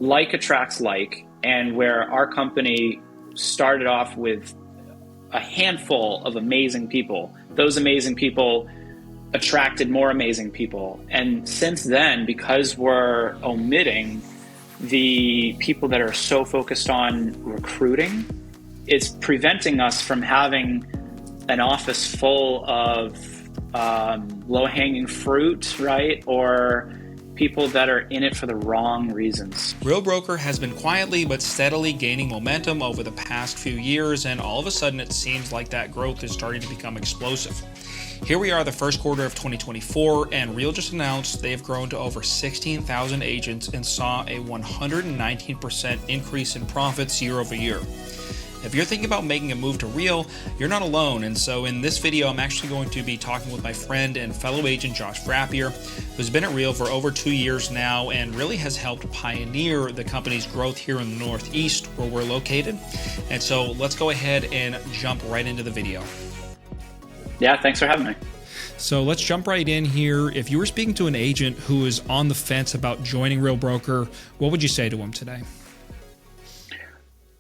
like attracts like, and where our company started off with a handful of amazing people, those amazing people attracted more amazing people. And since then, because we're omitting the people that are so focused on recruiting, it's preventing us from having an office full of low-hanging fruit, right? Or people that are in it for the wrong reasons. Real Broker has been quietly but steadily gaining momentum over the past few years, and all of a sudden it seems like that growth is starting to become explosive. Here we are the first quarter of 2024, and Real just announced they've grown to over 16,000 agents and saw a 119% increase in profits year over year. If you're thinking about making a move to Real, you're not alone, and so in this video I'm actually going to be talking with my friend and fellow agent Josh Frappier, who's been at Real for over 2 years now and really has helped pioneer the company's growth here in the Northeast where we're located. And so let's go ahead and jump right into the video. Yeah, thanks for having me. So let's jump right in here. If you were speaking to an agent who is on the fence about joining Real Broker, what would you say to him today?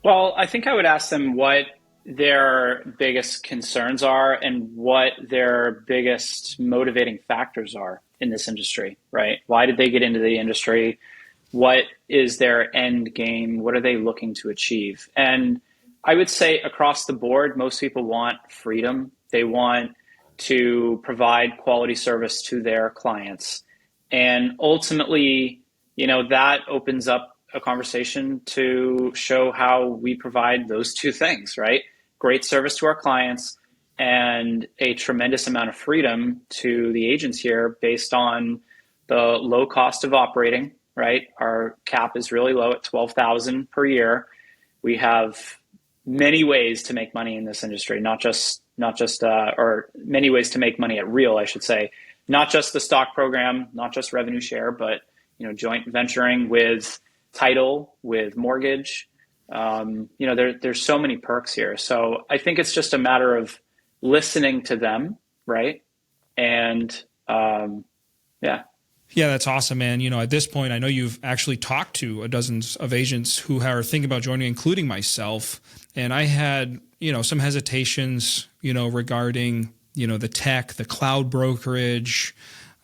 Well, I think I would ask them what their biggest concerns are and what their biggest motivating factors are in this industry, right? Why did they get into the industry? What is their end game? What are they looking to achieve? And I would say across the board, most people want freedom. They want to provide quality service to their clients. And ultimately, that opens up a conversation to show how we provide those two things, right? Great service to our clients and a tremendous amount of freedom to the agents here based on the low cost of operating, right? Our cap is really low at $12,000 per year. We have many ways to make money in this industry, or many ways to make money at Real, I should say, not just the stock program, not just revenue share, but joint venturing with title, with mortgage. There's so many perks here. So I think it's just a matter of listening to them, right? And yeah. Yeah, that's awesome, man. At this point, I know you've actually talked to dozens of agents who are thinking about joining, including myself. And I had, some hesitations, regarding, the tech, the cloud brokerage.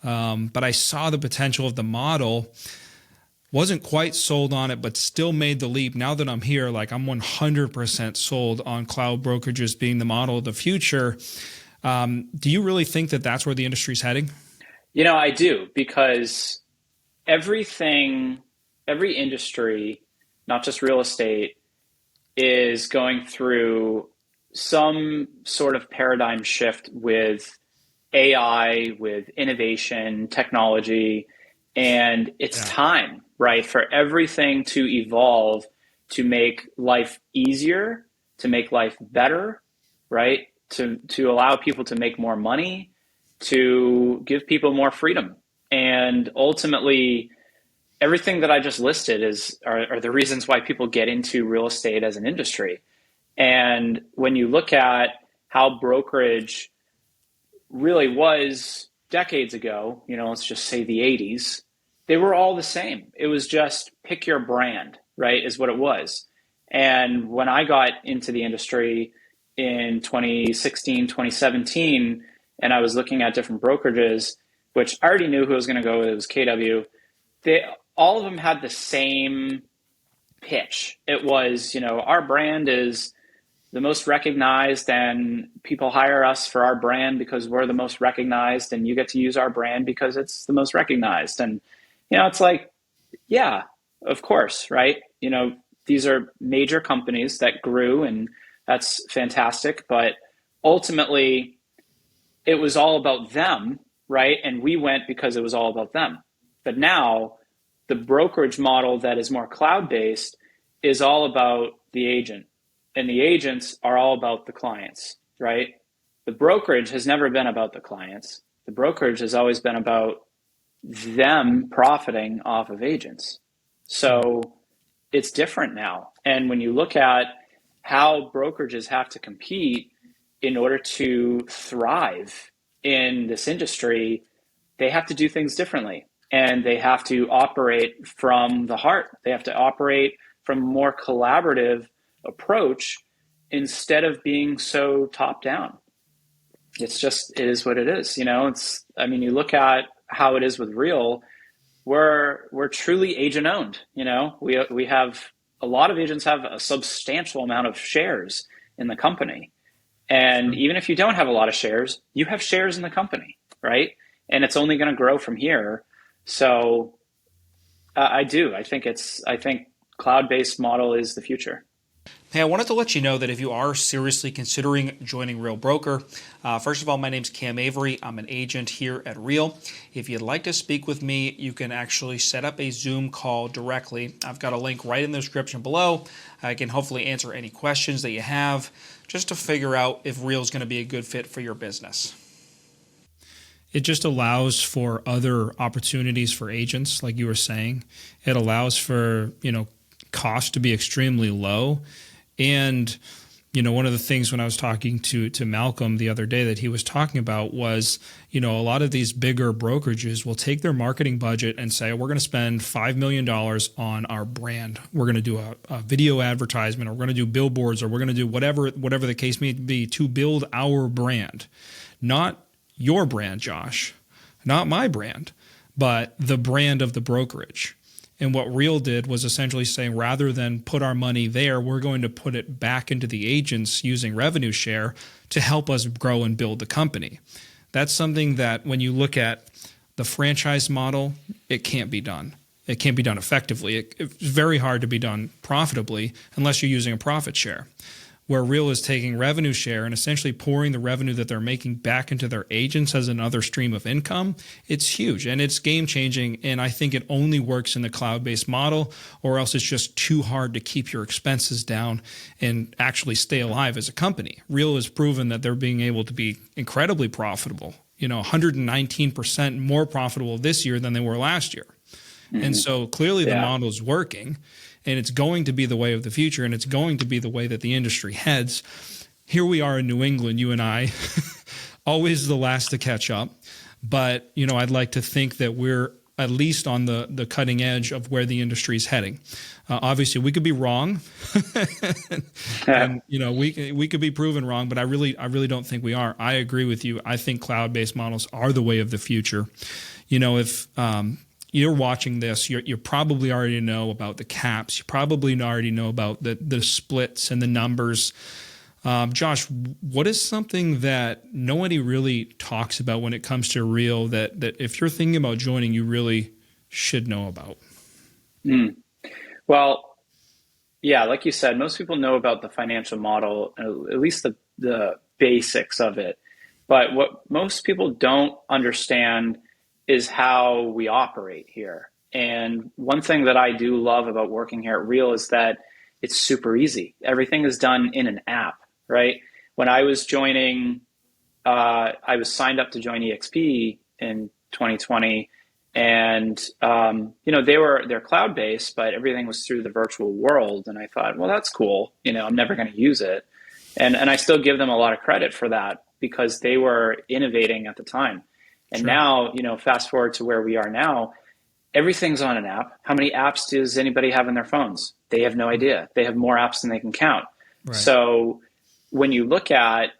But I saw the potential of the model. Wasn't quite sold on it, but still made the leap. Now that I'm here, I'm 100% sold on cloud brokerages being the model of the future. Do you really think that that's where the industry is heading? I do, because every industry, not just real estate, is going through some sort of paradigm shift with AI, with innovation, technology, and it's time, right, for everything to evolve to make life easier, to make life better, right, to allow people to make more money, to give people more freedom. And ultimately, everything that I just listed are the reasons why people get into real estate as an industry. And when you look at how brokerage really was decades ago, let's just say the 80s, they were all the same. It was just pick your brand, right, is what it was. And when I got into the industry in 2016, 2017, and I was looking at different brokerages, which I already knew who I was going to go with, it was KW, all of them had the same pitch. It was, our brand is the most recognized, and people hire us for our brand because we're the most recognized, and you get to use our brand because it's the most recognized. And, it's like, yeah, of course, right? These are major companies that grew, and that's fantastic. But ultimately, it was all about them, right? And we went because it was all about them. But now the brokerage model that is more cloud-based is all about the agent. And the agents are all about the clients, right? The brokerage has never been about the clients. The brokerage has always been about them profiting off of agents. So it's different now. And when you look at how brokerages have to compete in order to thrive in this industry, they have to do things differently. and they have to operate from the heart. They have to operate from a more collaborative approach instead of being so top down. It is what it is. I mean, you look at how it is with Real, we're truly agent owned. We have a lot of agents have a substantial amount of shares in the company. And even if you don't have a lot of shares, you have shares in the company, right? And it's only going to grow from here. So I do. I think cloud-based model is the future. Hey, I wanted to let you know that if you are seriously considering joining Real Broker, first of all, my name's Cam Avery. I'm an agent here at Real. If you'd like to speak with me, you can actually set up a Zoom call directly. I've got a link right in the description below. I can hopefully answer any questions that you have just to figure out if Real is going to be a good fit for your business. It just allows for other opportunities for agents, like you were saying. It allows for, cost to be extremely low. And, one of the things when I was talking to Malcolm the other day that he was talking about was, a lot of these bigger brokerages will take their marketing budget and say, we're going to spend $5 million on our brand. We're going to do a video advertisement, or we're going to do billboards, or we're going to do whatever the case may be to build our brand. Not your brand, Josh, not my brand, but the brand of the brokerage. And what Real did was essentially saying, rather than put our money there, we're going to put it back into the agents using revenue share to help us grow and build the company. That's something that when you look at the franchise model, it can't be done. It can't be done effectively. It's very hard to be done profitably unless you're using a profit share. Where Real is taking revenue share and essentially pouring the revenue that they're making back into their agents as another stream of income, it's huge and it's game changing. And I think it only works in the cloud-based model, or else it's just too hard to keep your expenses down and actually stay alive as a company. Real has proven that they're being able to be incredibly profitable, 119% more profitable this year than they were last year. Mm-hmm. And so clearly the model is working. And it's going to be the way of the future, and it's going to be the way that the industry heads. Here we are in New England, you and I, always the last to catch up. But, I'd like to think that we're at least on the cutting edge of where the industry is heading. Obviously, we could be wrong, and we could be proven wrong. But I really don't think we are. I agree with you. I think cloud-based models are the way of the future. If you're watching this, you probably already know about the caps. You probably already know about the splits and the numbers. Josh, what is something that nobody really talks about when it comes to Real that if you're thinking about joining, you really should know about? Well, yeah, like you said, most people know about the financial model, at least the basics of it. But what most people don't understand is how we operate here. And one thing that I do love about working here at Real is that it's super easy. Everything is done in an app, right? When I was joining, I was signed up to join EXP in 2020, and they're cloud-based, but everything was through the virtual world. And I thought, well, that's cool. I'm never going to use it, and I still give them a lot of credit for that because they were innovating at the time. And now, fast forward to where we are now, everything's on an app. How many apps does anybody have in their phones? They have no idea. They have more apps than they can count. Right. So when you look at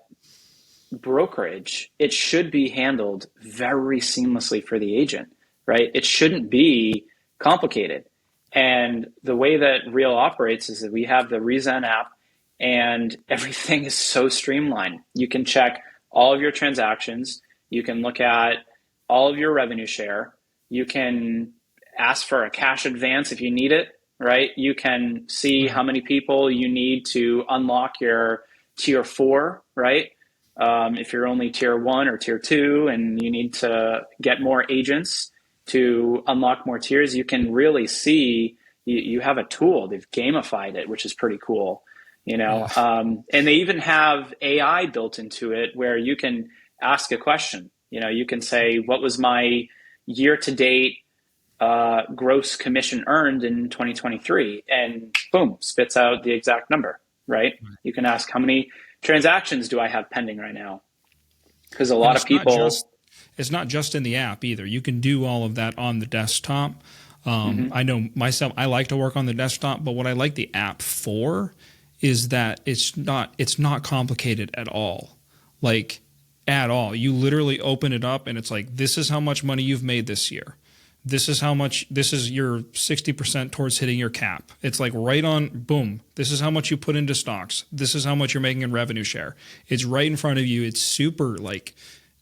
brokerage, it should be handled very seamlessly for the agent, right? It shouldn't be complicated. And the way that Real operates is that we have the Rezen app, and everything is so streamlined. You can check all of your transactions. You can look at all of your revenue share. You can ask for a cash advance if you need it, right? You can see how many people you need to unlock your tier 4, right? If you're only tier 1 or tier 2 and you need to get more agents to unlock more tiers, you can really see you have a tool. They've gamified it, which is pretty cool, and they even have AI built into it where you can ask a question. You can say, what was my year-to-date gross commission earned in 2023? And boom, spits out the exact number, right? You can ask, how many transactions do I have pending right now? Because a lot of people... it's not just in the app either. You can do all of that on the desktop. I know myself, I like to work on the desktop, but what I like the app for is that it's not complicated at all. Like at all. You literally open it up and it's like, this is how much money you've made this year. This is your 60% towards hitting your cap. It's like right on, boom. This is how much you put into stocks. This is how much you're making in revenue share. It's right in front of you. It's super like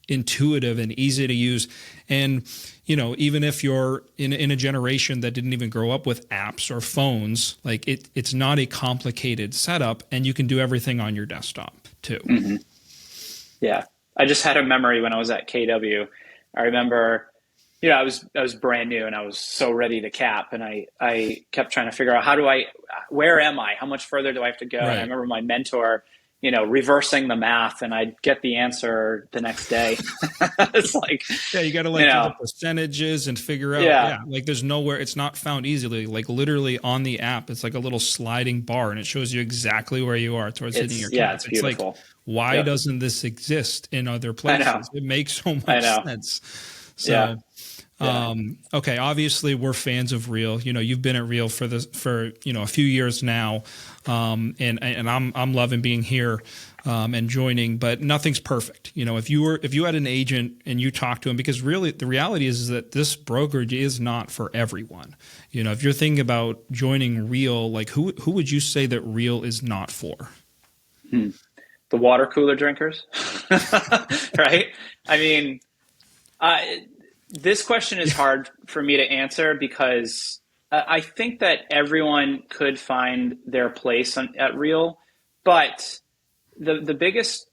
intuitive and easy to use. And, even if you're in a generation that didn't even grow up with apps or phones, like it's not a complicated setup, and you can do everything on your desktop too. Mm-hmm. Yeah. I just had a memory when I was at KW. I remember, I was brand new and I was so ready to cap, and I kept trying to figure out where am I? How much further do I have to go? Right. And I remember my mentor, reversing the math, and I'd get the answer the next day. It's like, yeah, you got to do the percentages and figure out, like there's nowhere, it's not found easily, like literally on the app, it's like a little sliding bar and it shows you exactly where you are towards hitting your cap. Yeah, it's beautiful. Like, why doesn't this exist in other places? It makes so much sense. So, okay. Obviously we're fans of REAL. You've been at REAL for a few years now. And I'm loving being here, and joining, but nothing's perfect. If you had an agent and you talk to him, because really the reality is that this brokerage is not for everyone. If you're thinking about joining REAL, like who would you say that REAL is not for? The water cooler drinkers, right? I mean, this question is hard for me to answer because I think that everyone could find their place at REAL, but the biggest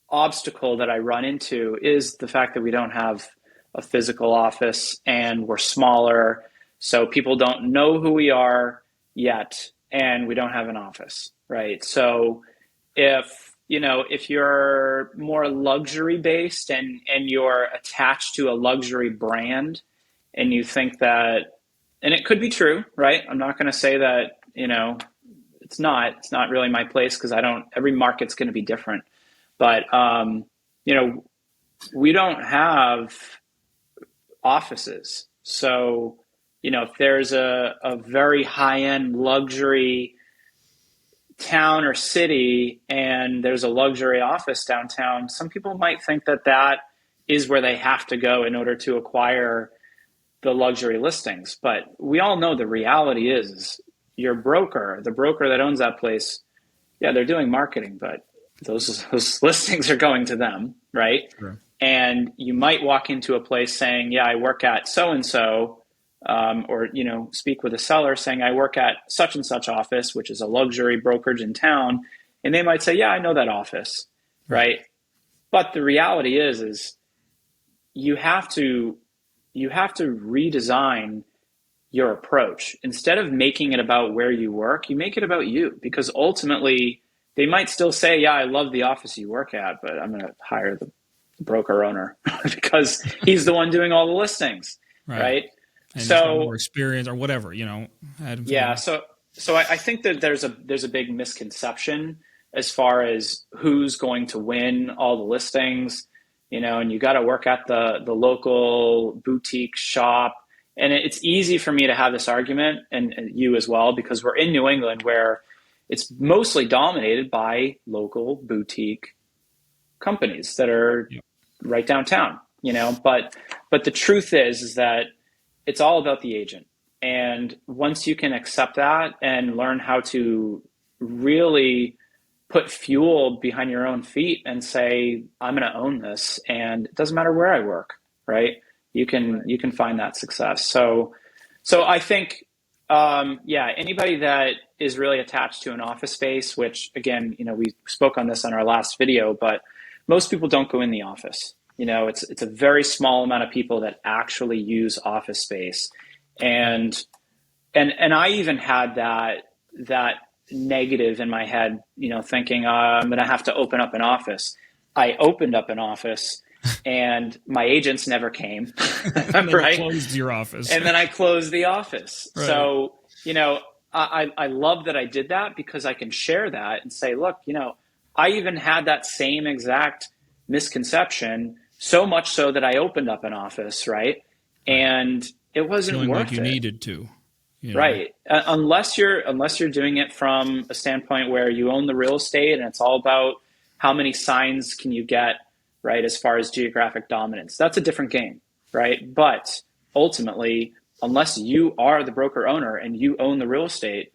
obstacle that I run into is the fact that we don't have a physical office and we're smaller, so people don't know who we are yet, and we don't have an office, right? So if you're more luxury based and you're attached to a luxury brand, and you think that, and it could be true, right? I'm not going to say that, it's not really my place, because every market's going to be different. But, we don't have offices. So, if there's a very high-end luxury town or city and there's a luxury office downtown, some people might think that is where they have to go in order to acquire the luxury listings. But we all know the reality is your broker, the broker that owns that place, they're doing marketing, but those listings are going to them, right? Sure. And you might walk into a place saying, I work at so-and-so, or, speak with a seller saying, I work at such and such office, which is a luxury brokerage in town. And they might say, I know that office, right? But the reality is you have to redesign your approach. Instead of making it about where you work, you make it about you, because ultimately they might still say, I love the office you work at, but I'm going to hire the broker owner because he's the one doing all the listings, right? And so more experience or whatever, So I think that there's a big misconception as far as who's going to win all the listings, and you got to work at the local boutique shop. And it's easy for me to have this argument, and you as well, because we're in New England where it's mostly dominated by local boutique companies that are right downtown, but the truth is that it's all about the agent. And once you can accept that and learn how to really put fuel behind your own feet and say, I'm going to own this, and it doesn't matter where I work, right? You can find that success. So I think, anybody that is really attached to an office space, which again, we spoke on this on our last video, but most people don't go in the office. It's a very small amount of people that actually use office space. And I even had that negative in my head, thinking, I'm going to have to open up an office. I opened up an office and my agents never came. Right? Closed your office. And then I closed the office. Right. So, I love that I did that, because I can share that and say, look, I even had that same exact misconception So much so that I opened up an office, right? And it wasn't Feeling like worth you it. needed to, you know. Right. Unless you're doing it from a standpoint where you own the real estate and it's all about how many signs can you get, right, as far as geographic dominance. That's a different game, right? But ultimately, unless you are the broker owner and you own the real estate,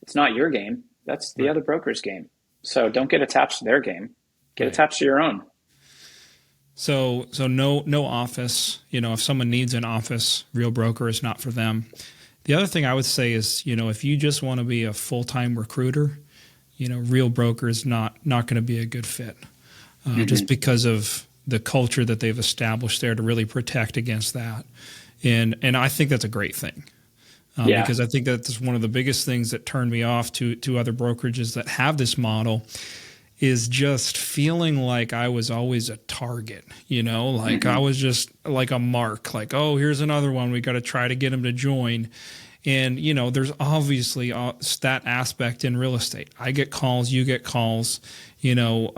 it's not your game. That's the Right. other broker's game. So don't get attached to their game. Get Right. attached to your own. So no office. You know, if someone needs an office, Real Broker is not for them. The other thing I would say is, you know, if you just want to be a full-time recruiter, you know, Real Broker is not going to be a good fit, just because of the culture that they've established there to really protect against that. And I think that's a great thing. Yeah. Because I think that's one of the biggest things that turned me off to other brokerages that have this model is just feeling like I was always a target, you know, like I was just like a mark, like, oh, here's another one. We got to try to get him to join. And, you know, there's obviously that aspect in real estate. I get calls, you get calls, you know,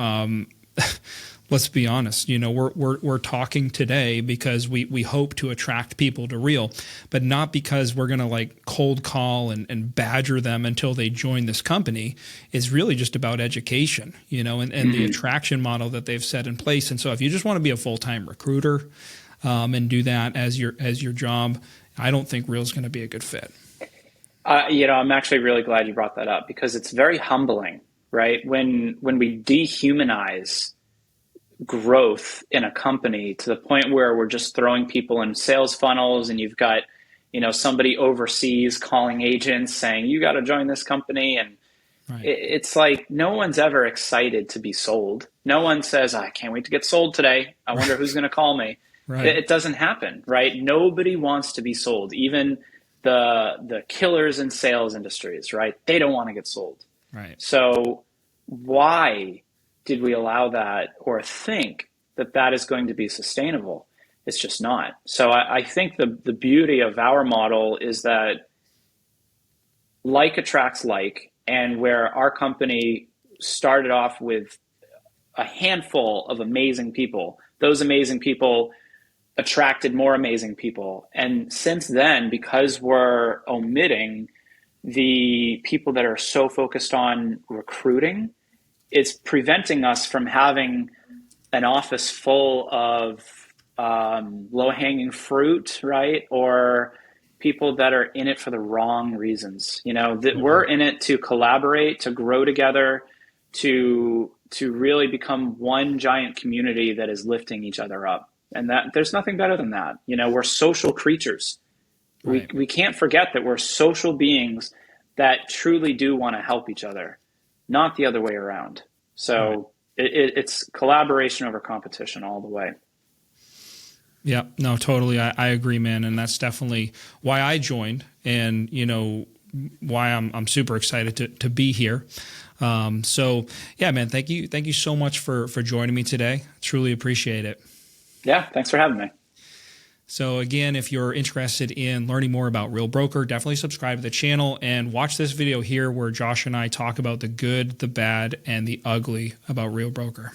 let's be honest, you know, we're talking today because we hope to attract people to Real, but not because we're going to like cold call and badger them until they join this company. It's really just about education, you know, and the attraction model that they've set in place. And so if you just want to be a full-time recruiter and do that as your job, I don't think Real's going to be a good fit. You know, I'm actually really glad you brought that up because it's very humbling, right? When we dehumanize growth in a company to the point where we're just throwing people in sales funnels and you've got, you know, somebody overseas calling agents saying, you got to join this company. And Right. it's like no one's ever excited to be sold. No one says, I can't wait to get sold today. I wonder who's going to call me. Right. It doesn't happen, right? Nobody wants to be sold. Even the killers in sales industries, right? They don't want to get sold. Right. So why did we allow that or think that that is going to be sustainable? It's just not. So I think the beauty of our model is that like attracts like, and where our company started off with a handful of amazing people, those amazing people attracted more amazing people. And since then, because we're omitting the people that are so focused on recruiting, it's preventing us from having an office full of low-hanging fruit, right? Or people that are in it for the wrong reasons. You know, that we're in it to collaborate, to grow together, to really become one giant community that is lifting each other up. And that there's nothing better than that. You know, we're social creatures. Right. We can't forget that we're social beings that truly do want to help each other, not the other way around. So it's collaboration over competition all the way. Yeah, no, totally. I agree, man. And that's definitely why I joined and, you know, why I'm super excited to be here. So yeah, man, thank you so much for joining me today. Truly appreciate it. Yeah, thanks for having me. So again, if you're interested in learning more about Real Broker, definitely subscribe to the channel and watch this video here where Josh and I talk about the good, the bad, and the ugly about Real Broker.